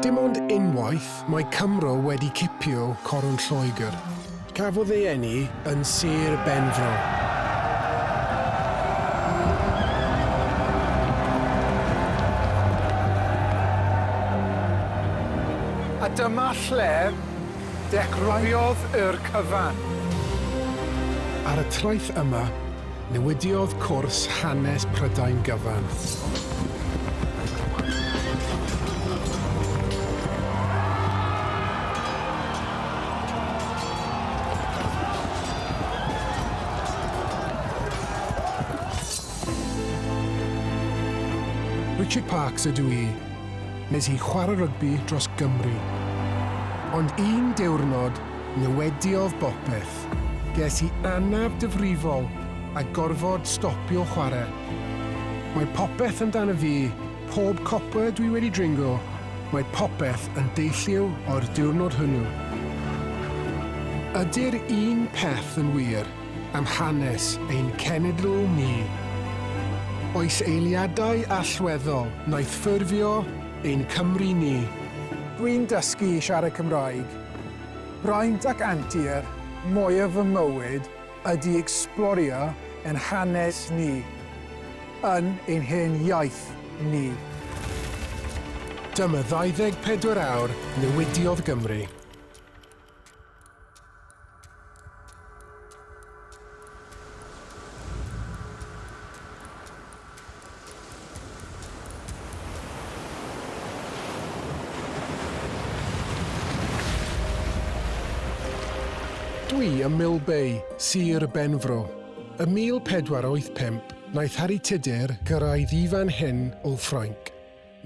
Dim ond unwaith mae Cymru wedi cipio coron Lloegr. Cafodd ei eni yn Sir Mhenfro. A dyma lle dechreuodd yr cyfan. Ar y traeth yma, newidiodd cwrs hanes Prydain gyfan. Richard Parks ydw i, nes i chwarae rygbi dros Gymru. Ond un diwrnod newidiodd bopeth. Ges i anaf difrifol a gorfod stopio chwarae. Mae popeth amdano fi, pob copper dwi wedi dringo, mae popeth yn deillio o'r diwrnod hwnnw. Ydy'r un peth yn wir am hanes ein cenedl ni. Oes eiliadau allweddol wnaeth ffurfio ein Cymru ni. Dwi'n dysgu i siarad Cymraeg. Braint ac antur, mwyaf fy mywyd ydy ecsblorio yn hanes ni, yn ein hen iaith ni. Dyma 24 awr newidiodd Gymru. Dwi ym Milbay, Sir Mhenfro. Y 1485, wnaeth Harri Tudur gyrraedd i fan hyn o Ffrainc.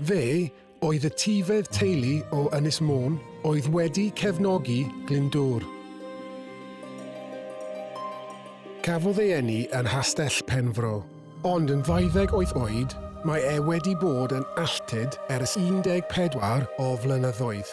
Fe oedd y tifedd teulu o Ynys Môn oedd wedi cefnogi Glyndŵr. Cafodd ei eni yn Hastell Mhenfro, ond yn 28 oed, mae e wedi bod yn alltyd ers 14 o flynyddoedd.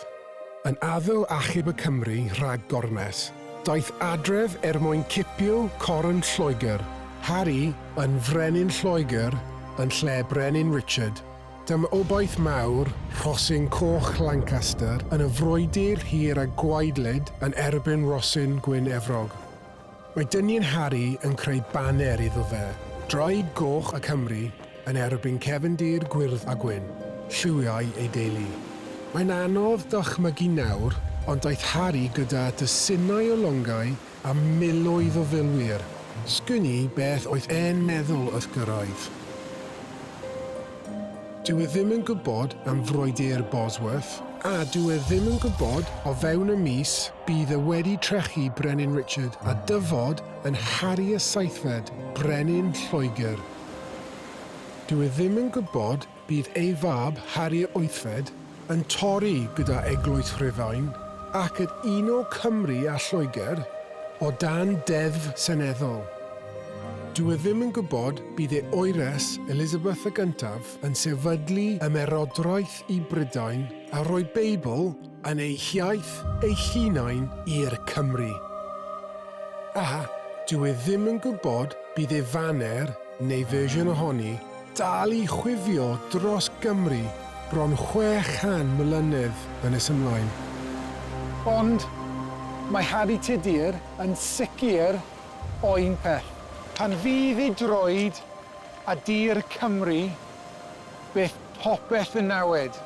Yn addo achub y Cymru rhag gormes. Daeth adref mwyn cipio coron Lloegr. Harri yn Brenin Lloegr yn lle Brenin Richard. Dyma obaith mawr, rhosyn coch Lancaster, yn y frwydr hir a gwaedlyd yn erbyn rosyn gwyn efrog. Mae dynion Harri yn creu baner iddo fe. Draed goch y Cymru yn erbyn cefndir gwyrdd a gwyn. Lliwiau ei deulu. Mae'n anodd dychmygu nawr, ond daeth Harri gyda dysynau o longau a miloedd o filwyr. Sgynnu beth oedd e'n meddwl wrth gyrraedd. Dyw e ddim yn gwybod am frwydr Bosworth, a dyw e ddim yn gwybod o fewn y mis bydd e wedi trechu Brenin Richard a dyfod yn Harri y Seithfed, Brenin Lloegr. Dyw e ddim yn gwybod bydd ei fab Harri y Wythfed yn torri gyda eglwys Rhufain ac yn un o Cymru a Lloegr o dan deddf seneddol. Dyw e ddim yn gwybod bydd ei oeres Elizabeth y Gyntaf yn sefydlu ymerodraeth i Brydain a rhoi Beibl yn ei hiaith ei hunain i'r Cymru. A dyw e ddim yn gwybod bydd ei faner, neu fersiwn ohoni, dal i chwifio dros Gymru bron 600 mlynedd ynys ymlaen. Ond mae Harri Tudur yn sicr o un peth. Pan fydd ei droed a dir Cymru, beth popeth yn newid.